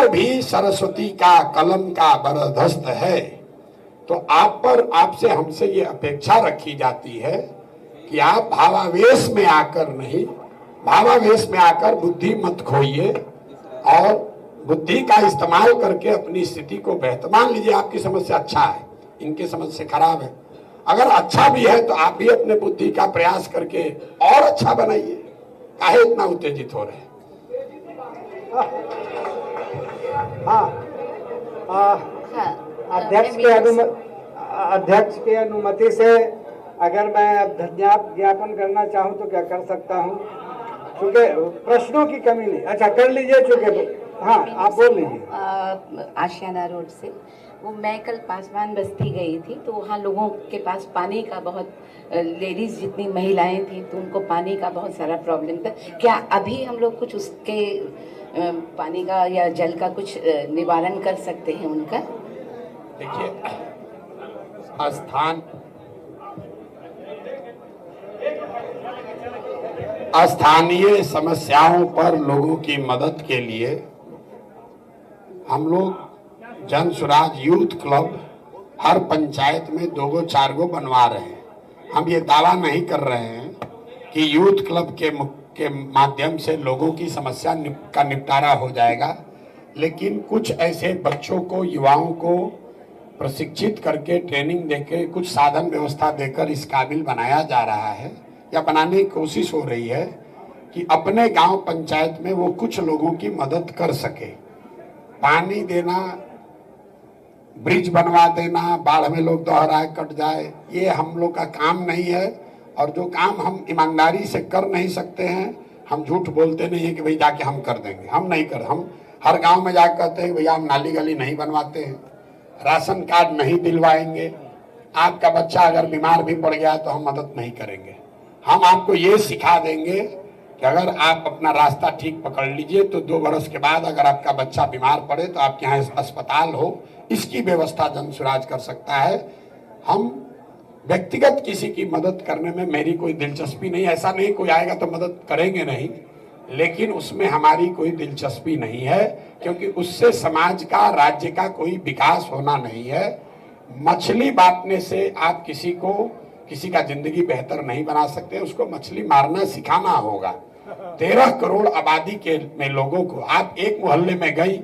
पर भी सरस्वती का कलम का बरदस्त है, तो आप पर, आपसे, हमसे ये अपेक्षा रखी जाती है कि आप भावावेश में आकर नहीं, भावावेश में आकर बुद्धि मत खोइए और बुद्धि का इस्तेमाल करके अपनी स्थिति को बेहतर। मान लीजिए आपकी समस्या अच्छा है, इनकी समस्या खराब है, अगर अच्छा भी है तो आप भी अपने बुद्धि का प्रयास करके और अच्छा बनाइए। काहे इतना उत्तेजित हो रहे हैं? अध्यक्ष के अनुमति से अगर मैं अब धन्यवाद ज्ञापन करना चाहूं तो क्या कर सकता हूं, क्योंकि प्रश्नों की कमी नहीं। अच्छा कर लीजिए, चूंकि हाँ आप बोल लीजिए। आशियाना रोड से वो मैं कल पासवान बस्ती गई थी, तो वहाँ लोगों के पास पानी का बहुत, लेडीज जितनी महिलाएं थी तो उनको पानी का बहुत सारा प्रॉब्लम था। क्या अभी हम लोग कुछ उसके पानी का या जल का कुछ निवारण कर सकते हैं उनका? देखिए, स्थानीय समस्याओं पर लोगों की मदद के लिए हम लोग जन स्वराज यूथ क्लब हर पंचायत में 2 4 बनवा रहे हैं। हम ये दावा नहीं कर रहे हैं कि यूथ क्लब के माध्यम से लोगों की समस्या का निपटारा हो जाएगा, लेकिन कुछ ऐसे बच्चों को, युवाओं को प्रशिक्षित करके, ट्रेनिंग देके, कुछ साधन व्यवस्था देकर इस काबिल बनाया जा रहा है या बनाने की कोशिश हो रही है कि अपने गांव पंचायत में वो कुछ लोगों की मदद कर सके। पानी देना, ब्रिज बनवा देना, बाढ़ में लोग दोहराए कट जाए, ये हम लोग का काम नहीं है। और जो काम हम ईमानदारी से कर नहीं सकते हैं, हम झूठ बोलते नहीं है कि भाई जाके हम कर देंगे, हम नहीं कर। हम हर गांव में जाकर कहते हैं भैया हम नाली गली नहीं बनवाते हैं, राशन कार्ड नहीं दिलवाएंगे, आपका बच्चा अगर बीमार भी पड़ गया तो हम मदद नहीं करेंगे। हम आपको ये सिखा देंगे कि अगर आप अपना रास्ता ठीक पकड़ लीजिए तो 2 बरस के बाद अगर आपका बच्चा बीमार पड़े तो आपके यहाँ अस्पताल हो, इसकी व्यवस्था जन स्वराज कर सकता है। हम व्यक्तिगत किसी की मदद करने में मेरी कोई दिलचस्पी नहीं, ऐसा नहीं कोई आएगा तो मदद करेंगे नहीं, लेकिन उसमें हमारी कोई दिलचस्पी नहीं है, क्योंकि उससे समाज का, राज्य का कोई विकास होना नहीं है। मछली बांटने से आप किसी का जिंदगी बेहतर नहीं बना सकते, उसको मछली मारना सिखाना होगा। 13 करोड़ आबादी के में लोगों को आप एक मोहल्ले में गई,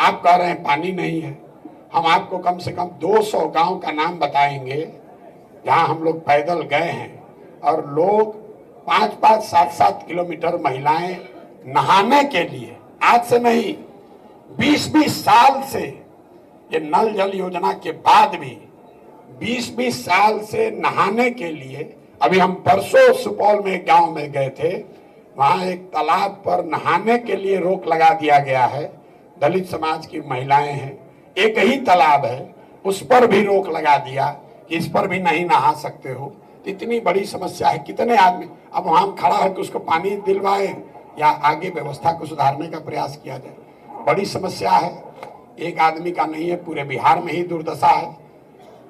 आप कह रहे हैं पानी नहीं है। हम आपको कम से कम 200 गांव का नाम बताएंगे जहां हम लोग पैदल गए हैं और लोग 5-5, 7-7 किलोमीटर महिलाएं नहाने के लिए, आज से नहीं 20-20 साल से, ये नल जल योजना के बाद भी 20-20 साल से नहाने के लिए। अभी हम परसों सुपौल में एक गांव में गए थे, वहां एक तालाब पर नहाने के लिए रोक लगा दिया गया है। दलित समाज की महिलाएं हैं, एक ही तालाब है, उस पर भी रोक लगा दिया कि इस पर भी नहीं नहा सकते हो। इतनी बड़ी समस्या है, कितने आदमी अब वहां खड़ा है कि उसको पानी दिलवाए या आगे व्यवस्था को सुधारने का प्रयास किया जाए। बड़ी समस्या है, एक आदमी का नहीं है, पूरे बिहार में ही दुर्दशा है।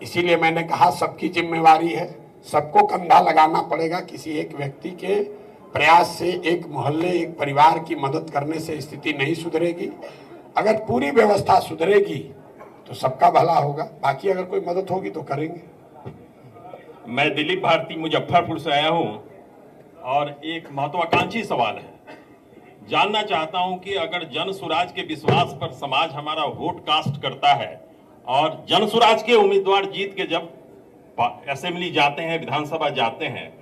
इसीलिए मैंने कहा सबकी जिम्मेवारी है, सबको कंधा लगाना पड़ेगा। किसी एक व्यक्ति के प्रयास से, एक मोहल्ले, एक परिवार की मदद करने से स्थिति नहीं सुधरेगी। अगर पूरी व्यवस्था सुधरेगी तो सबका भला होगा, बाकी अगर कोई मदद होगी तो करेंगे। मैं दिलीप भारती मुजफ्फरपुर से आया हूं और एक महत्वाकांक्षी सवाल है। जानना चाहता हूं कि अगर जन स्वराज के विश्वास पर समाज हमारा वोट कास्ट करता है और जन स्वराज के उम्मीदवार जीत के जब असेंबली जाते हैं, विधानसभा जाते हैं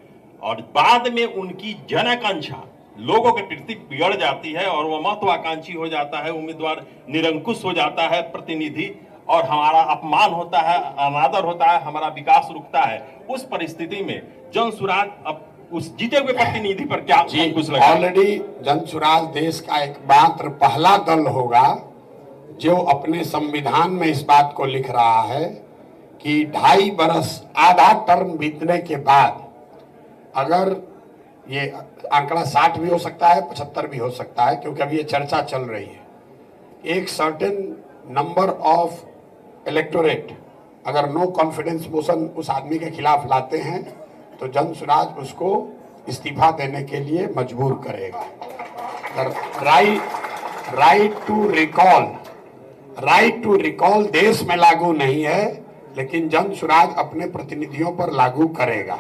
और बाद में उनकी जन आकांक्षा लोगों के प्रति बिगड़ जाती है और वो महत्वाकांक्षी हो जाता है, उम्मीदवार निरंकुश हो जाता है, प्रतिनिधि, और हमारा अपमान होता है, अनादर होता है, हमारा विकास रुकता है, उस परिस्थिति में जन स्वराज अब उस जीते हुए प्रतिनिधि पर क्या कुछ लगा? ऑलरेडी जन स्वराज देश का एकमात्र पहला दल होगा जो अपने संविधान में इस बात को लिख रहा है कि 2.5 बरस, आधा टर्म बीतने के बाद, अगर ये आंकड़ा 60 भी हो सकता है, 75 भी हो सकता है, क्योंकि अभी ये चर्चा चल रही है, एक सर्टेन नंबर ऑफ इलेक्टोरेट अगर नो कॉन्फिडेंस मोशन उस आदमी के खिलाफ लाते हैं तो जन स्वराज उसको इस्तीफा देने के लिए मजबूर करेगा। अगर राइट टू रिकॉल देश में लागू नहीं है, लेकिन जन सुराज अपने प्रतिनिधियों पर लागू करेगा।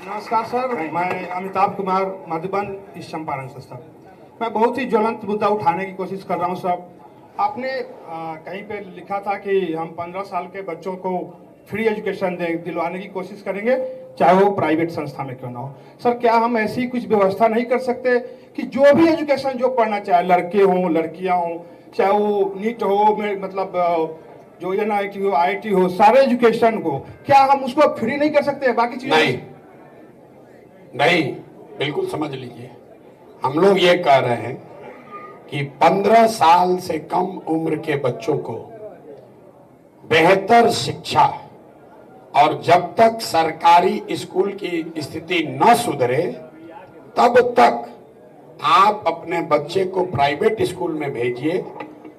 नमस्कार सर, मैं अमिताभ कुमार, मधुबन ईस्ट चंपारण से सर। मैं बहुत ही ज्वलंत मुद्दा उठाने की कोशिश कर रहा हूं सर। आपने कहीं पे लिखा था कि हम 15 साल के बच्चों को फ्री एजुकेशन दिलवाने की कोशिश करेंगे, चाहे वो प्राइवेट संस्था में क्यों ना हो। सर, क्या हम ऐसी कुछ व्यवस्था नहीं कर सकते कि जो भी एजुकेशन जो पढ़ना चाहे, लड़के हों लड़कियां हों, चाहे वो नीट हो, मतलब जो NIT हो, IIT हो, सारे एजुकेशन को क्या हम उसको फ्री नहीं कर सकते? बाकी चीजें नहीं, बिल्कुल समझ लीजिए, हम लोग ये कह रहे हैं कि 15 साल से कम उम्र के बच्चों को बेहतर शिक्षा, और जब तक सरकारी स्कूल की स्थिति न सुधरे तब तक आप अपने बच्चे को प्राइवेट स्कूल में भेजिए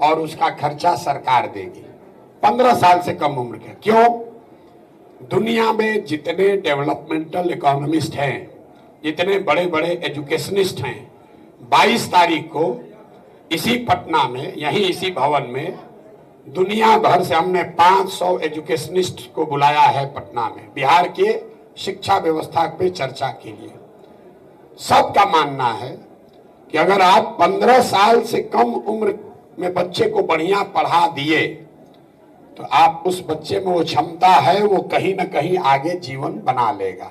और उसका खर्चा सरकार देगी। 15 साल से कम उम्र के। क्यों? दुनिया में जितने डेवलपमेंटल इकोनॉमिस्ट हैं, जितने बड़े बड़े एजुकेशनिस्ट हैं, 22 तारीख को इसी पटना में, यही इसी भवन में, दुनिया भर से हमने 500 एजुकेशनिस्ट को बुलाया है पटना में, बिहार के शिक्षा व्यवस्था पे चर्चा के लिए। सबका मानना है कि अगर आप 15 साल से कम उम्र में बच्चे को बढ़िया पढ़ा दिए तो आप उस बच्चे में वो क्षमता है, वो कहीं ना कहीं आगे जीवन बना लेगा।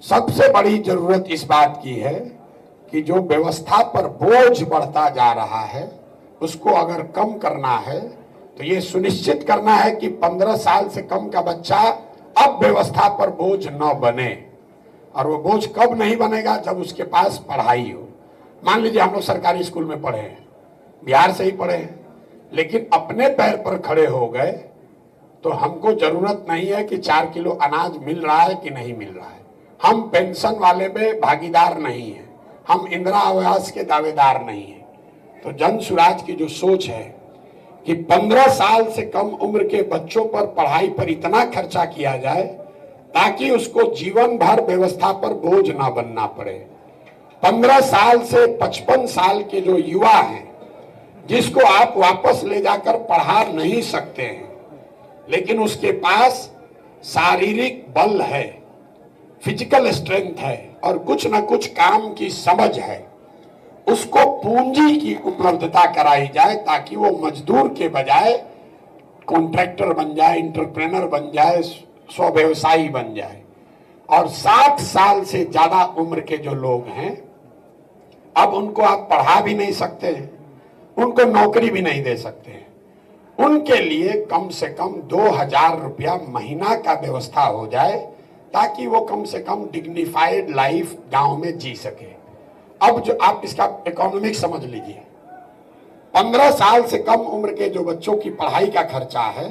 सबसे बड़ी जरूरत इस बात की है कि जो व्यवस्था पर बोझ बढ़ता जा रहा है उसको अगर कम करना है तो ये सुनिश्चित करना है कि 15 साल से कम का बच्चा अब व्यवस्था पर बोझ न बने। और वो बोझ कब नहीं बनेगा? जब उसके पास पढ़ाई हो। मान लीजिए हम लोग सरकारी स्कूल में पढ़े हैं, बिहार से ही पढ़े हैं, लेकिन अपने पैर पर खड़े हो गए तो हमको जरूरत नहीं है कि 4 किलो अनाज मिल रहा है कि नहीं मिल रहा है। हम पेंशन वाले में भागीदार नहीं है, हम इंदिरा आवास के दावेदार नहीं है। तो जन सुराज की जो सोच है कि 15 साल से कम उम्र के बच्चों पर पढ़ाई पर इतना खर्चा किया जाए ताकि उसको जीवन भर व्यवस्था पर बोझ ना बनना पड़े। 15 साल से 55 साल के जो युवा हैं, जिसको आप वापस ले जाकर पढ़ा नहीं सकते हैं, लेकिन उसके पास शारीरिक बल है, फिजिकल स्ट्रेंथ है और कुछ न कुछ काम की समझ है, उसको पूंजी की उपलब्धता कराई जाए ताकि वो मजदूर के बजाय कॉन्ट्रैक्टर बन जाए, इंटरप्रेनर बन जाए, स्वव्यवसायी बन जाए। और 60 साल से ज्यादा उम्र के जो लोग हैं, अब उनको आप पढ़ा भी नहीं सकते हैं, उनको नौकरी भी नहीं दे सकते हैं। उनके लिए कम से कम 2000 रुपया महीना का व्यवस्था हो जाए ताकि वो कम से कम डिग्निफाइड लाइफ गांव में जी सके। अब जो आप इसका इकोनॉमिक समझ लीजिए, 15 साल से कम उम्र के जो बच्चों की पढ़ाई का खर्चा है,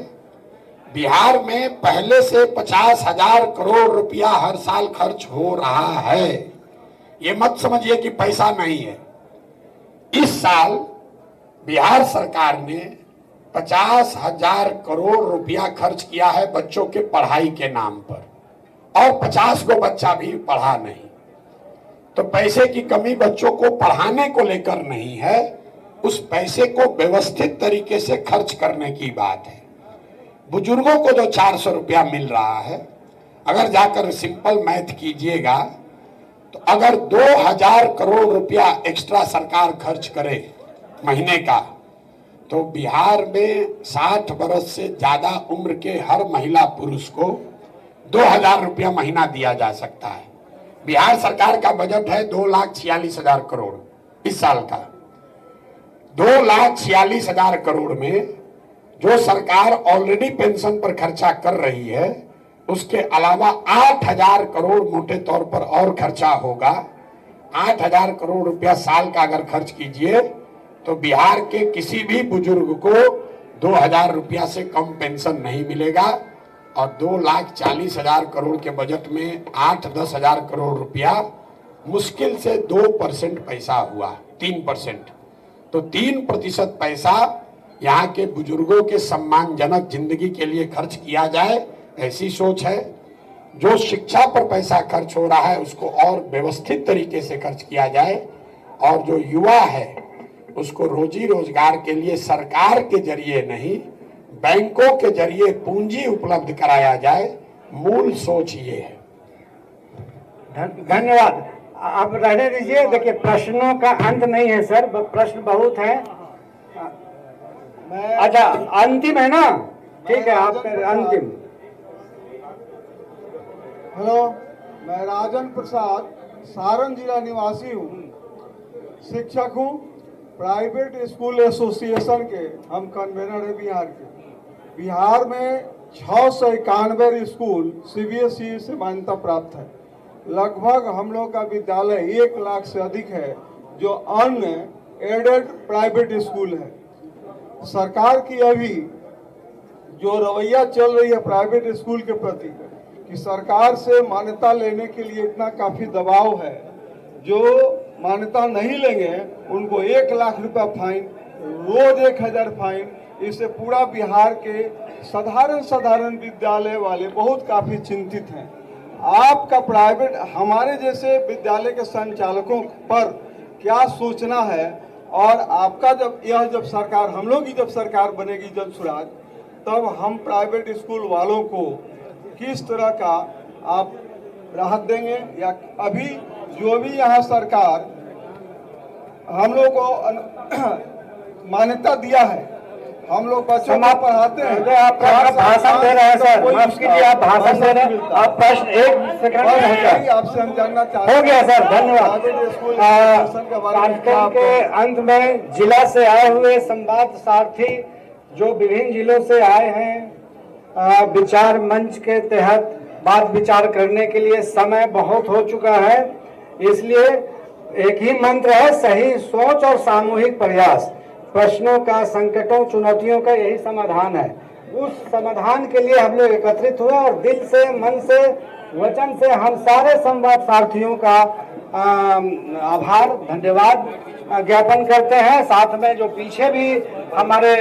बिहार में पहले से 50,000 करोड़ रुपया हर साल खर्च हो रहा है। ये मत समझिए कि पैसा नहीं है। इस साल बिहार सरकार ने 50,000 करोड़ रुपया खर्च किया है बच्चों के पढ़ाई के नाम पर, और 50 को बच्चा भी पढ़ा नहीं। तो पैसे की कमी बच्चों को पढ़ाने को लेकर नहीं है, उस पैसे को व्यवस्थित तरीके से खर्च करने की बात है। बुजुर्गों को जो 400 रुपया मिल रहा है, अगर जाकर सिंपल मैथ कीजिएगा तो अगर 2000 करोड़ रुपया एक्स्ट्रा सरकार खर्च करे महीने का, तो बिहार में 60 वर्ष से ज्यादा उम्र के हर महिला पुरुष को 2000 रुपया महीना दिया जा सकता है। बिहार सरकार का बजट है 2,46,000 करोड़ इस साल का। 2,46,000 करोड़ में जो सरकार ऑलरेडी पेंशन पर खर्चा कर रही है, उसके अलावा 8,000 करोड़ मोटे तौर पर और खर्चा होगा। 8,000 करोड़ रुपया साल का अगर खर्च कीजिए तो बिहार के किसी भी बुजुर्ग को 2,000 रुपया से कम पेंशन नहीं मिलेगा। और 2,40,000 करोड़ के बजट में 8-10 हजार करोड़ रुपया मुश्किल से 2% पैसा हुआ, 3%। तो 3% पैसा यहाँ के बुजुर्गों के सम्मानजनक जिंदगी के लिए खर्च किया जाए, ऐसी सोच है। जो शिक्षा पर पैसा खर्च हो रहा है उसको और व्यवस्थित तरीके से खर्च किया जाए, और जो युवा है उसको रोजी रोजगार के लिए सरकार के जरिए नहीं, बैंकों के जरिए पूंजी उपलब्ध कराया जाए, मूल सोच ये है। धन्यवाद। आप रहने दीजिए, देखिए प्रश्नों का अंत नहीं है सर, प्रश्न बहुत है। अच्छा अंतिम है ना, ठीक है आप अंतिम। हेलो, मैं राजन प्रसाद सारण जिला निवासी हूँ, शिक्षक हूँ, प्राइवेट स्कूल एसोसिएशन के हम कन्वेनर है बिहार के। बिहार में 691 स्कूल सीबीएसई से मान्यता प्राप्त है। लगभग हम लोग का विद्यालय 1 लाख से अधिक है जो अन्य एडेड प्राइवेट स्कूल है। सरकार की अभी जो रवैया चल रही है प्राइवेट स्कूल के प्रति कि सरकार से मान्यता लेने के लिए इतना काफी दबाव है, जो मान्यता नहीं लेंगे उनको 1 लाख रुपया फाइन, रोज 1000 फाइन। इससे पूरा बिहार के साधारण विद्यालय वाले बहुत काफी चिंतित हैं। आपका प्राइवेट हमारे जैसे विद्यालय के संचालकों पर क्या सोचना है, और आपका जब सरकार, हम लोग की जब सरकार बनेगी जन सुराज, तब हम प्राइवेट स्कूल वालों को किस तरह का आप राहत देंगे, या अभी जो भी यहाँ सरकार हम लोग को मान्यता दिया है, हम लोग बच्चों को पढ़ाते हैं। आप भाषण दे रहे हैं सर, माफ कीजिए आप भाषण दे रहे हैं, आप प्रश्न 1 सेकंड में हो जाए। आपसे हम जानना चाहते हैं। हो गया सर, धन्यवाद। कार्यक्रम के अंत में जिला से आए हुए संवाद सारथी जो विभिन्न जिलों से आए हैं, विचार मंच के तहत बात विचार करने के लिए समय बहुत हो चुका है, इसलिए एक ही मंत्र है, सही सोच और सामूहिक प्रयास। प्रश्नों का, संकटों, चुनौतियों का यही समाधान है। उस समाधान के लिए हम लोग एकत्रित हुए और दिल से, मन से, वचन से हम सारे संवाद सारथियों का आभार, धन्यवाद ज्ञापन करते हैं। साथ में जो पीछे भी हमारे